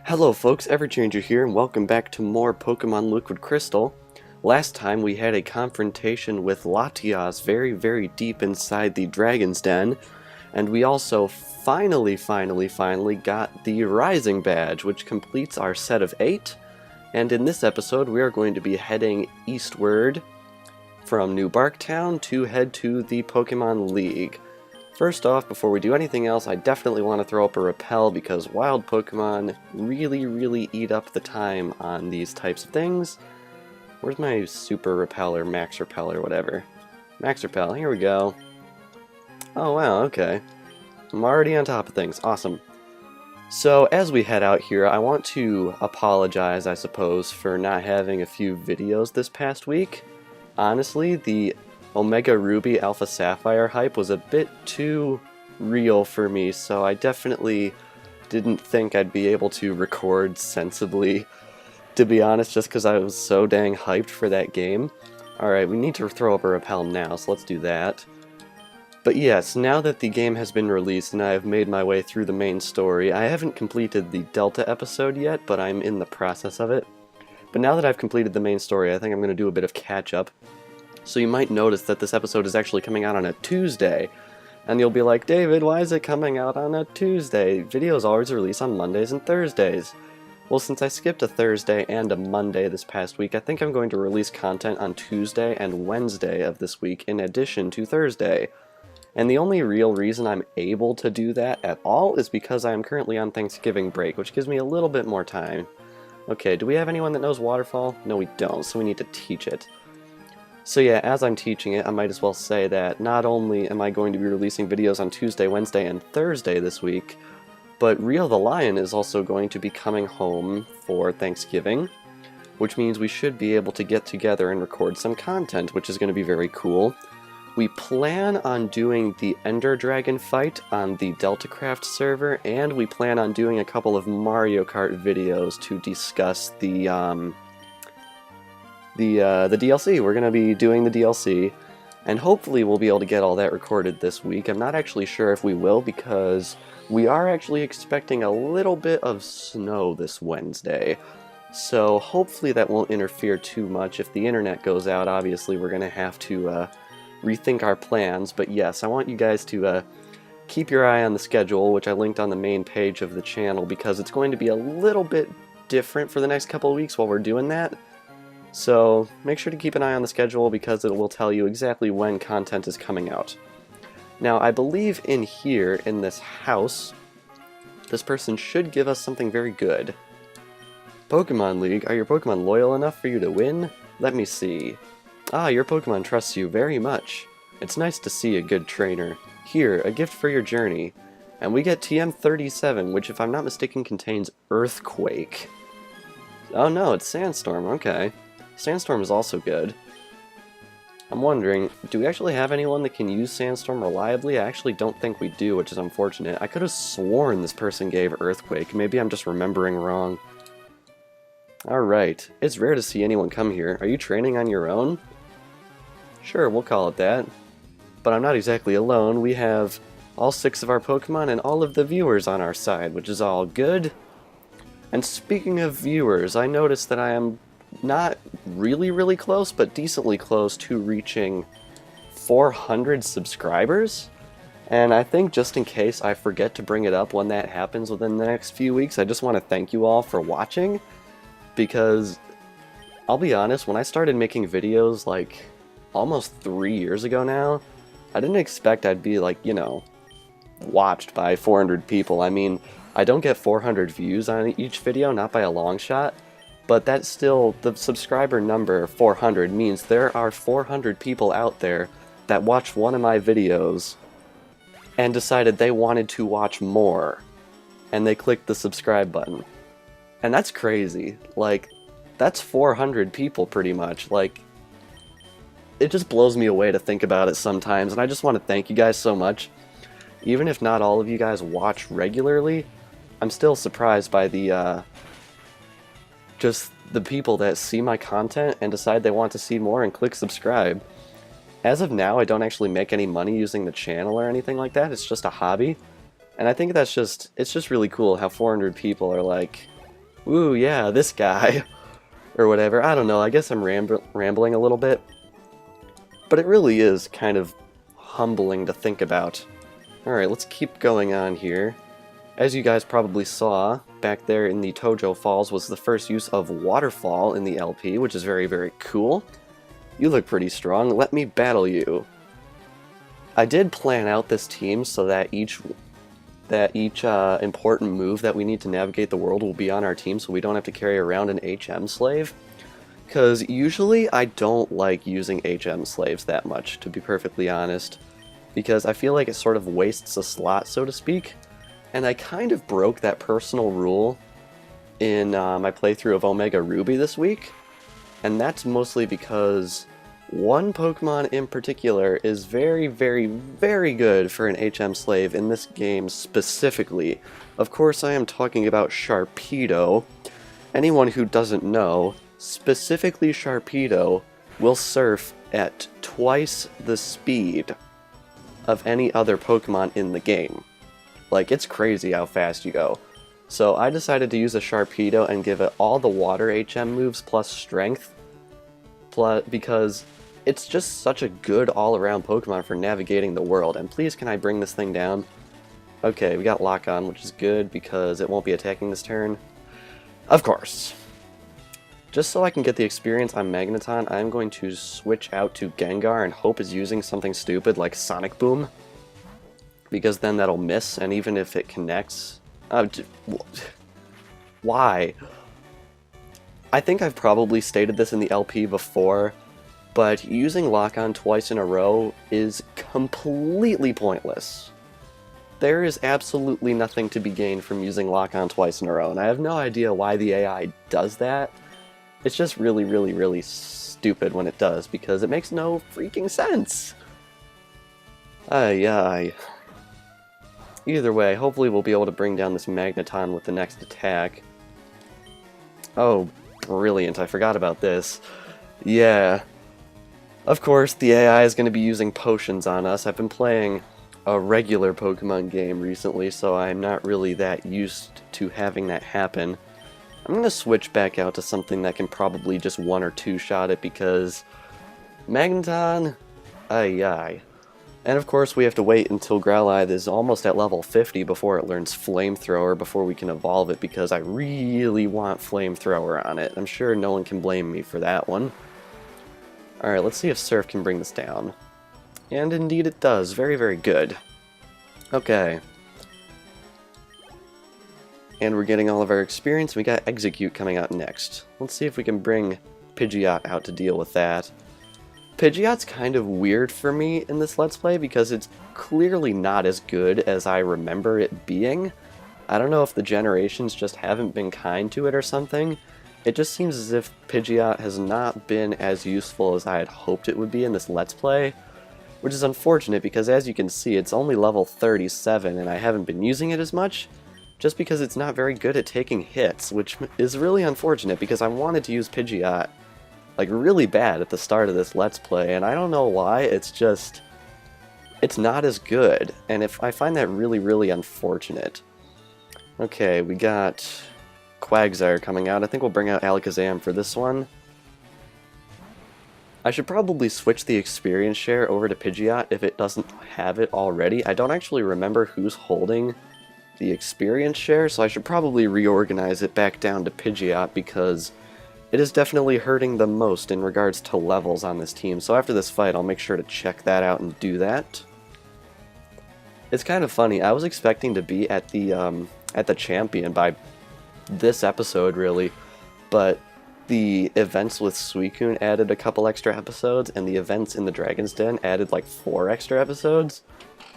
Hello folks, Everchanger here, and welcome back to more Pokemon Liquid Crystal. Last time we had a confrontation with Latias very deep inside the Dragon's Den, and we also finally got the Rising Badge, which completes our set of 8. And in this episode we are going to be heading eastward from New Barktown to head to the Pokémon League. First off, before we do anything else, I definitely want to throw up a repel because wild Pokemon really eat up the time on these types of things. Where's my super repel or max repel or whatever? Max repel, here we go. Oh wow, okay. I'm already on top of things, awesome. So as we head out here, I want to apologize, I suppose, for not having a few videos this past week. Honestly, the Omega Ruby Alpha Sapphire hype was a bit too real for me, so I definitely didn't think I'd be able to record sensibly, to be honest, just because I was so dang hyped for that game. Alright, we need to throw up a repel now, so let's do that. But yes, now that the game has been released and I have made my way through the main story, I haven't completed the Delta episode yet, but I'm in the process of it. But now that I've completed the main story, I think I'm going to do a bit of catch-up. So you might notice that this episode is actually coming out on a Tuesday. And you'll be like, David, why is it coming out on a Tuesday? Videos always release on Mondays and Thursdays. Well, since I skipped a Thursday and a Monday this past week, I think I'm going to release content on Tuesday and Wednesday of this week in addition to Thursday. And the only real reason I'm able to do that at all is because I am currently on Thanksgiving break, which gives me a little bit more time. Okay, do we have anyone that knows Waterfall? No, we don't, so we need to teach it. So yeah, as I'm teaching it, I might as well say that not only am I going to be releasing videos on Tuesday, Wednesday, and Thursday this week, but Rio the Lion is also going to be coming home for Thanksgiving, which means we should be able to get together and record some content, which is going to be very cool. We plan on doing the Ender Dragon fight on the DeltaCraft server, and we plan on doing a couple of Mario Kart videos to discuss the DLC. We're going to be doing the DLC, and hopefully we'll be able to get all that recorded this week. I'm not actually sure if we will, because we are actually expecting a little bit of snow this Wednesday. So hopefully that won't interfere too much. If the internet goes out, obviously we're going to have to rethink our plans. But yes, I want you guys to keep your eye on the schedule, which I linked on the main page of the channel, because it's going to be a little bit different for the next couple of weeks while we're doing that. So make sure to keep an eye on the schedule because it will tell you exactly when content is coming out. Now, I believe in here, in this house, this person should give us something very good. Pokemon League, are your Pokemon loyal enough for you to win? Let me see. Ah, your Pokemon trusts you very much. It's nice to see a good trainer. Here, a gift for your journey. And we get TM37, which if I'm not mistaken contains Earthquake. Oh no, it's Sandstorm, okay. Sandstorm is also good. I'm wondering, do we actually have anyone that can use Sandstorm reliably? I actually don't think we do, which is unfortunate. I could have sworn this person gave Earthquake. Maybe I'm just remembering wrong. Alright, it's rare to see anyone come here. Are you training on your own? Sure, we'll call it that. But I'm not exactly alone. We have all 6 of our Pokemon and all of the viewers on our side, which is all good. And speaking of viewers, I noticed that I am not really close, but decently close to reaching 400 subscribers. And I think just in case I forget to bring it up when that happens within the next few weeks, I just want to thank you all for watching. Because, I'll be honest, when I started making videos like almost 3 years ago now, I didn't expect I'd be like, you know, watched by 400 people. I mean, I don't get 400 views on each video, not by a long shot, but that's still, the subscriber number 400 means there are 400 people out there that watched one of my videos and decided they wanted to watch more, and they clicked the subscribe button. And that's crazy. Like, that's 400 people pretty much. Like, it just blows me away to think about it sometimes, and I just want to thank you guys so much. Even if not all of you guys watch regularly, I'm still surprised by the, just the people that see my content and decide they want to see more and click subscribe. As of now, I don't actually make any money using the channel or anything like that. It's just a hobby. And I think that's just, it's just really cool how 400 people are like, Ooh, yeah, this guy. Or whatever. I don't know, I guess I'm rambling a little bit. But it really is kind of humbling to think about. Alright, let's keep going on here. As you guys probably saw, back there in the Tojo Falls was the first use of Waterfall in the LP, which is very, very cool. You look pretty strong, let me battle you. I did plan out this team so that each important move that we need to navigate the world will be on our team, so we don't have to carry around an HM slave. Because usually I don't like using HM slaves that much, to be perfectly honest. Because I feel like it sort of wastes a slot, so to speak. And I kind of broke that personal rule in my playthrough of Omega Ruby this week. And that's mostly because one Pokemon in particular is very, very, very good for an HM slave in this game specifically. Of course, I am talking about Sharpedo. Anyone who doesn't know, specifically Sharpedo will surf at twice the speed of any other Pokemon in the game. Like, it's crazy how fast you go. So I decided to use a Sharpedo and give it all the water HM moves plus strength, because it's just such a good all-around Pokemon for navigating the world. And please, can I bring this thing down? Okay, we got Lock On, which is good because it won't be attacking this turn. Of course. Just so I can get the experience on Magneton, I'm going to switch out to Gengar and hope it's using something stupid like Sonic Boom. Because then that'll miss, and even if it connects... why? I think I've probably stated this in the LP before, but using Lock-On twice in a row is completely pointless. There is absolutely nothing to be gained from using Lock-On twice in a row, and I have no idea why the AI does that. It's just really, really, really stupid when it does, because it makes no freaking sense. Ay. Either way, hopefully we'll be able to bring down this Magneton with the next attack. Oh, brilliant, I forgot about this. Yeah. Of course, the AI is going to be using potions on us. I've been playing a regular Pokemon game recently, so I'm not really that used to having that happen. I'm going to switch back out to something that can probably just one or two shot it, because Magneton, ay. And of course we have to wait until Growlithe is almost at level 50 before it learns Flamethrower, before we can evolve it, because I really want Flamethrower on it. I'm sure no one can blame me for that one. Alright, let's see if Surf can bring this down. And indeed it does. Very, very good. Okay. And we're getting all of our experience. We got Execute coming out next. Let's see if we can bring Pidgeot out to deal with that. Pidgeot's kind of weird for me in this Let's Play because it's clearly not as good as I remember it being. I don't know if the generations just haven't been kind to it or something. It just seems as if Pidgeot has not been as useful as I had hoped it would be in this Let's Play, which is unfortunate because, as you can see, it's only level 37 and I haven't been using it as much, just because it's not very good at taking hits, which is really unfortunate because I wanted to use Pidgeot like really bad at the start of this Let's Play, and I don't know why. It's not as good, and I find that really, really unfortunate. Okay, we got Quagsire coming out. I think we'll bring out Alakazam for this one. I should probably switch the experience share over to Pidgeot if it doesn't have it already. I don't actually remember who's holding the experience share, so I should probably reorganize it back down to Pidgeot because it is definitely hurting the most in regards to levels on this team. So after this fight, I'll make sure to check that out and do that. It's kind of funny. I was expecting to be at the champion by this episode, really, but the events with Suicune added a couple extra episodes, and the events in the Dragon's Den added like 4 extra episodes.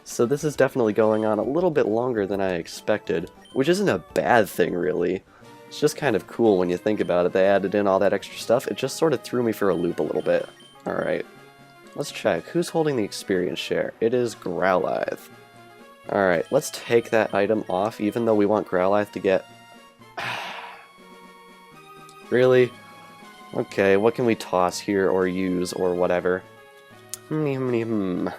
So this is definitely going on a little bit longer than I expected, which isn't a bad thing, really. It's just kind of cool when you think about it. They added in all that extra stuff. It just sort of threw me for a loop a little bit. Alright, let's check. Who's holding the experience share? It is Growlithe. Alright, let's take that item off, even though we want Growlithe to get... Really? Okay, what can we toss here or use or whatever? I'll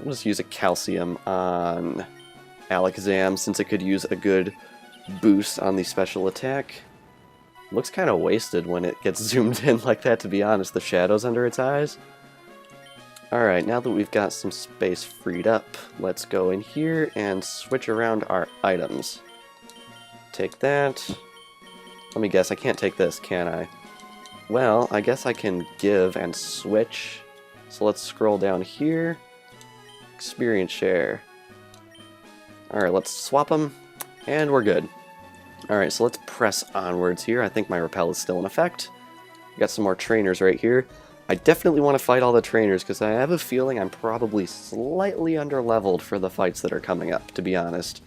just use a Calcium on Alakazam since it could use a good boost on the special attack. Looks kind of wasted when it gets zoomed in like that, to be honest, the shadows under its eyes. Alright, now that we've got some space freed up, let's go in here and switch around our items. Take that. Let me guess, I can't take this, can I? Well, I guess I can give and switch. So let's scroll down here. Experience share. Alright, let's swap them, and we're good. Alright, so let's press onwards here. I think my repel is still in effect. Got some more trainers right here. I definitely want to fight all the trainers, because I have a feeling I'm probably slightly underleveled for the fights that are coming up, to be honest.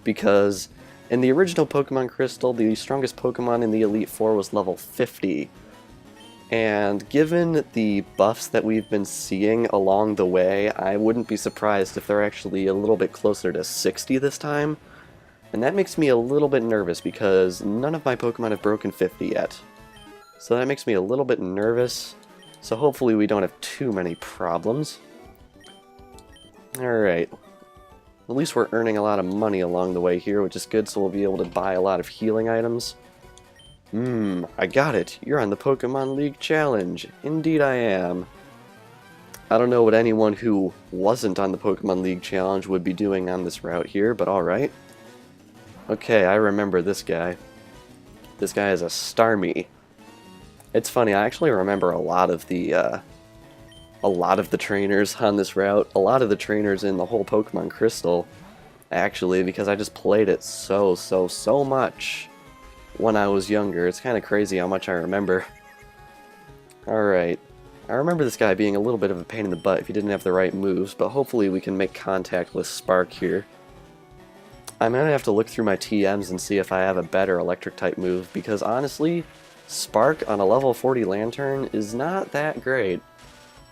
Because in the original Pokemon Crystal, the strongest Pokemon in the Elite Four was level 50. And given the buffs that we've been seeing along the way, I wouldn't be surprised if they're actually a little bit closer to 60 this time. And that makes me a little bit nervous because none of my Pokemon have broken 50 yet. So that makes me a little bit nervous. So hopefully we don't have too many problems. Alright. At least we're earning a lot of money along the way here, which is good, so we'll be able to buy a lot of healing items. I got it. You're on the Pokémon League challenge. Indeed I am. I don't know what anyone who wasn't on the Pokémon League challenge would be doing on this route here, but alright. Okay, I remember this guy. This guy is a Starmie. It's funny, I actually remember a lot of the trainers on this route, a lot of the trainers in the whole Pokemon Crystal, actually, because I just played it so much when I was younger. It's kind of crazy how much I remember. Alright, I remember this guy being a little bit of a pain in the butt if he didn't have the right moves, but hopefully we can make contact with Spark here. I'm gonna have to look through my TMs and see if I have a better electric-type move, because honestly, Spark on a level 40 Lantern is not that great.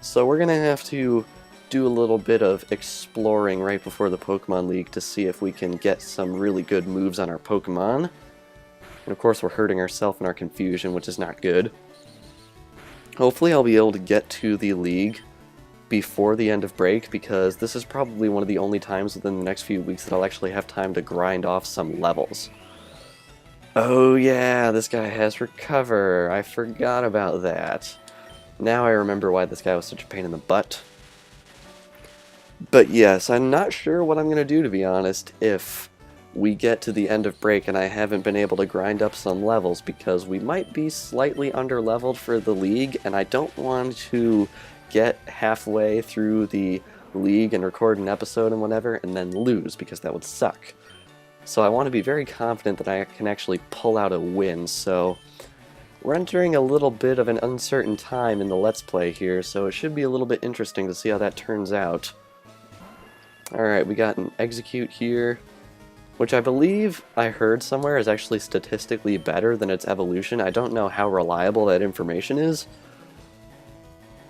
So we're going to have to do a little bit of exploring right before the Pokemon League to see if we can get some really good moves on our Pokemon. And of course we're hurting ourselves in our confusion, which is not good. Hopefully I'll be able to get to the League before the end of break, because this is probably one of the only times within the next few weeks that I'll actually have time to grind off some levels. Oh yeah, this guy has Recover. I forgot about that. Now I remember why this guy was such a pain in the butt. But yes, I'm not sure what I'm going to do, to be honest, if we get to the end of break and I haven't been able to grind up some levels, because we might be slightly underleveled for the League, and I don't want to get halfway through the League and record an episode and whatever, and then lose, because that would suck. So I want to be very confident that I can actually pull out a win, so we're entering a little bit of an uncertain time in the Let's Play here, so it should be a little bit interesting to see how that turns out. Alright, we got an Execute here, which I believe I heard somewhere is actually statistically better than its evolution. I don't know how reliable that information is,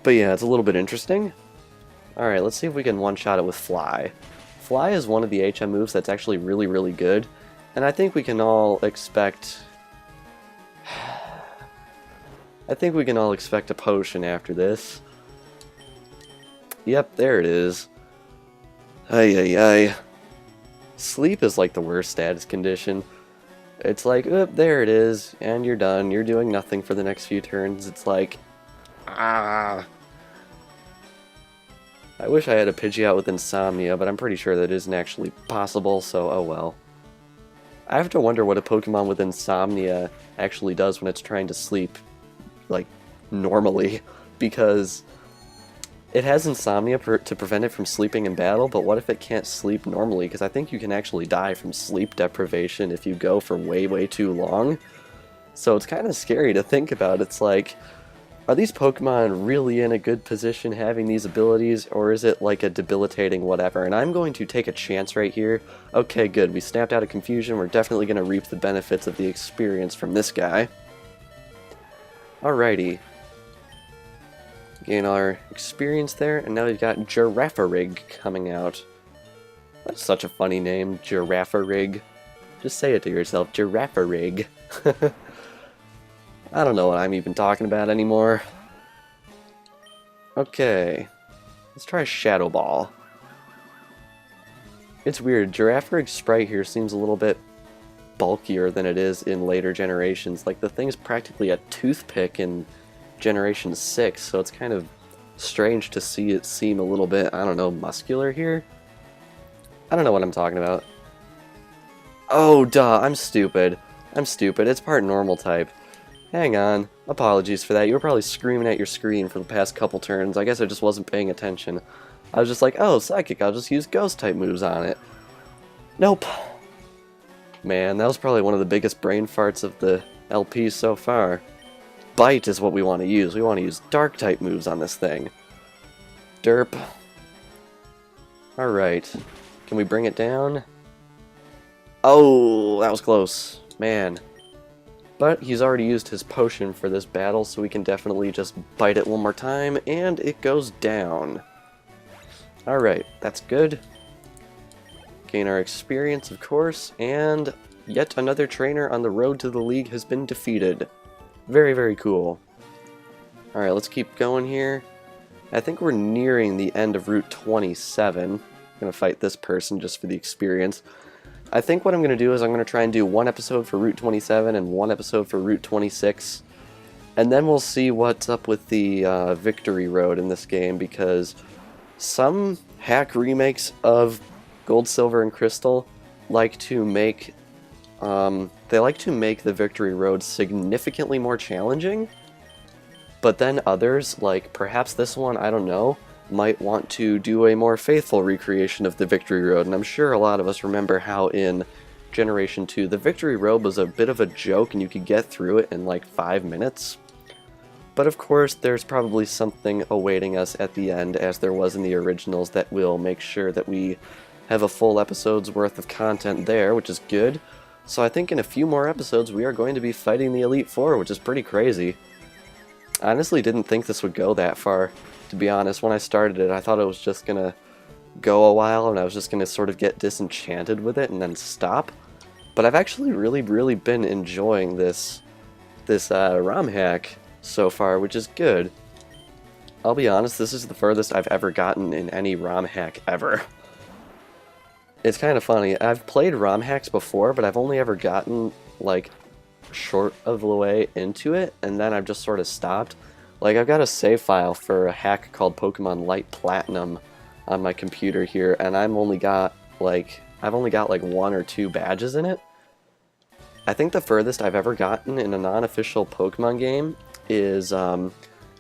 but yeah, it's a little bit interesting. Alright, let's see if we can one-shot it with Fly. Fly is one of the HM moves that's actually really good, and I think we can all expect... a potion after this. Yep, there it is. Ay. Sleep is like the worst status condition. It's like, oop, there it is, and you're done. You're doing nothing for the next few turns. It's like, ah. I wish I had a Pidgeot with Insomnia, but I'm pretty sure that isn't actually possible, so oh well. I have to wonder what a Pokemon with Insomnia actually does when it's trying to sleep, like, normally, because it has Insomnia to prevent it from sleeping in battle, but what if it can't sleep normally? Because I think you can actually die from sleep deprivation if you go for way too long. So it's kind of scary to think about. It's like, are these Pokemon really in a good position having these abilities, or is it like a debilitating whatever? And I'm going to take a chance right here. Okay, good. We snapped out of confusion. We're definitely going to reap the benefits of the experience from this guy. Alrighty. Gain our experience there, and now we've got Girafarig coming out. That's such a funny name, Girafarig. Just say it to yourself, Girafarig. I don't know what I'm even talking about anymore. Okay, let's try Shadow Ball. It's weird, Girafarig's sprite here seems a little bit bulkier than it is in later generations. Like, the thing's practically a toothpick in Generation 6, so it's kind of strange to see it seem a little bit, I don't know, muscular here? I don't know what I'm talking about. Oh, duh, I'm stupid. I'm stupid. It's part normal type. Hang on. Apologies for that. You were probably screaming at your screen for the past couple turns. I guess I just wasn't paying attention. I was just like, oh, Psychic, I'll just use Ghost-type moves on it. Nope. Man, that was probably one of the biggest brain farts of the LP so far. Bite is what we want to use. We want to use Dark-type moves on this thing. Derp. Alright. Can we bring it down? Oh, that was close. Man. But he's already used his potion for this battle, so we can definitely just bite it one more time, and it goes down. Alright, that's good. Gain our experience, of course, and yet another trainer on the road to the League has been defeated. Very, very cool. Alright, let's keep going here. I think we're nearing the end of Route 27. I'm going to fight this person just for the experience. I think what I'm going to do is I'm going to try and do one episode for Route 27 and one episode for Route 26. And then we'll see what's up with the Victory Road in this game, because some hack remakes of Gold, Silver, and Crystal like to make the Victory Road significantly more challenging. But then others, like perhaps this one, I don't know, might want to do a more faithful recreation of the Victory Road, and I'm sure a lot of us remember how in Generation 2 the Victory Road was a bit of a joke and you could get through it in like 5 minutes. But of course there's probably something awaiting us at the end, as there was in the originals, that will make sure that we have a full episode's worth of content there, which is good. So I think in a few more episodes we are going to be fighting the Elite Four, which is pretty crazy. I honestly didn't think this would go that far. To be honest, when I started it, I thought it was just gonna go a while and I was just gonna sort of get disenchanted with it and then stop. But I've actually really been enjoying this ROM hack so far, which is good. I'll be honest, this is the furthest I've ever gotten in any ROM hack ever. It's kind of funny. I've played ROM hacks before, but I've only ever gotten like short of the way into it, and then I've just sort of stopped. Like, I've got a save file for a hack called Pokemon Light Platinum on my computer here, and I've only got like 1 or 2 badges in it. I think the furthest I've ever gotten in a non-official Pokemon game is,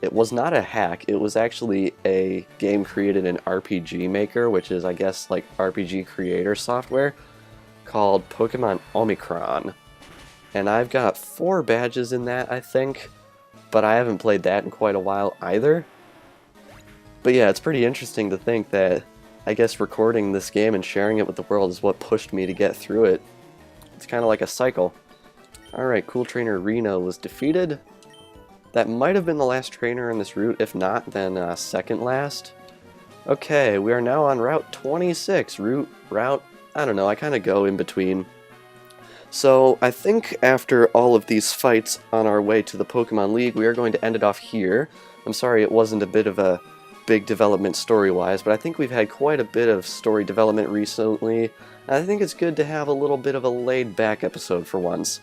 it was not a hack, it was actually a game created in RPG Maker, which is, I guess, like RPG creator software, called Pokemon Omicron. And I've got 4 badges in that, I think. But I haven't played that in quite a while either. But yeah, it's pretty interesting to think that, I guess, recording this game and sharing it with the world is what pushed me to get through it. It's kind of like a cycle. Alright, Cool Trainer Reno was defeated. That might have been the last trainer in this route. If not, then second last. Okay, we are now on Route 26. Route, I don't know, I kind of go in between. So, I think after all of these fights on our way to the Pokemon League, we are going to end it off here. I'm sorry it wasn't a bit of a big development story-wise, but I think we've had quite a bit of story development recently, and I think it's good to have a little bit of a laid-back episode for once.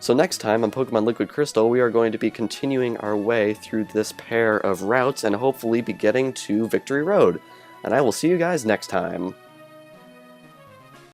So next time on Pokemon Liquid Crystal, we are going to be continuing our way through this pair of routes, and hopefully be getting to Victory Road. And I will see you guys next time.